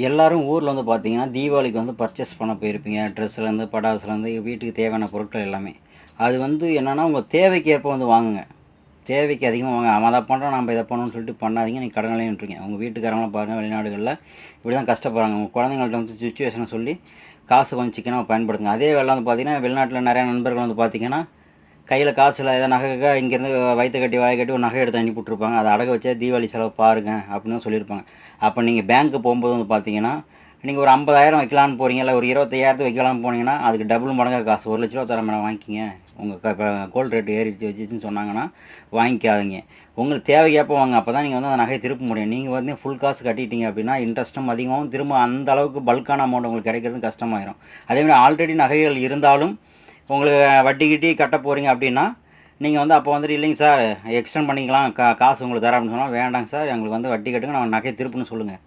எல்லாரும் ஊரில் வந்து பார்த்தீங்கன்னா தீபாவளிக்கு வந்து பர்ச்சேஸ் பண்ண போயிருப்பீங்க. ட்ரெஸ்ஸுலேருந்து பட்டாசுலேருந்து வீட்டுக்கு தேவையான பொருட்கள் எல்லாமே. அது வந்து என்னென்னா உங்கள் தேவைக்கு ஏற்ப வந்து வாங்குங்க. தேவைக்கு அதிகமாக வாங்க. அவன் அதை பண்ணுறான் நம்ம இதை பண்ணணும்னு சொல்லிட்டு பண்ணாதீங்க. நீங்கள் கடனாலே விட்டுருங்க. உங்கள் வீட்டுக்காரங்களாம் பாருங்கள், வெளிநாடுகளில் இப்படி தான் கஷ்டப்படுறாங்க. உங்கள் குழந்தைங்கள்ட்ட வந்து சுச்சுவேஷனை சொல்லி காசு கொஞ்சம் சிக்கனமாக பயன்படுத்துங்க. அதே வேலை வந்து பார்த்தீங்கன்னா வெளிநாட்டில் நிறையா நண்பர்கள் வந்து பார்த்தீங்கன்னா கையில் காசு இல்லை, ஏதாவது நகை இங்கேருந்து வயிற்று கட்டி வாயை கட்டி ஒரு நகை எடுத்து அனுப்பி விட்ருப்பாங்க. அதை அடகு வச்சா தீபாவளி செலவு பாருங்க அப்படின்னு சொல்லியிருப்பாங்க. அப்போ நீங்கள் பேங்க்கு போகும்போது வந்து பார்த்தீங்கன்னா நீங்கள் ஒரு 50,000 வைக்கலான்னு போகிறீங்க, இல்லை ஒரு 25,000 வைக்கலான்னு போனீங்கன்னா அதுக்கு டபுள் மடங்காக காசு 1,00,000 தர மேடம் வாங்கிக்கிங்க. உங்கள் இப்போ கோல்டு ரேட்டு வச்சுன்னு சொன்னாங்கன்னா வாங்கிக்காதீங்க. உங்களுக்கு தேவைக்கேற்ப வாங்க. அப்போ தான் நீங்கள் வந்து அந்த நகையை திருப்ப முடியும். நீங்கள் வந்து ஃபுல் காசு கட்டிட்டீங்க அப்படின்னா இன்ட்ரெஸ்ட்டும் அதிகமாகவும் திரும்ப அந்த அளவுக்கு பல்கான அமௌண்ட் உங்களுக்கு கிடைக்கிறது கஷ்டமாயிரும். அதேமாதிரி ஆல்ரெடி நகைகள் இருந்தாலும் உங்களுக்கு வட்டி கிட்டி கட்ட போகிறீங்க அப்படின்னா நீங்கள் வந்து அப்போ வந்துட்டு இல்லைங்க சார் எக்ஸ்டெண்ட் பண்ணிக்கலாம் காசு உங்களுக்கு தரேன் அப்படின்னு சொன்னால் வேண்டாங்க சார் எங்களுக்கு வந்து வட்டி கட்டுங்க நான் நகையை திருப்புன்னு சொல்லுங்கள்.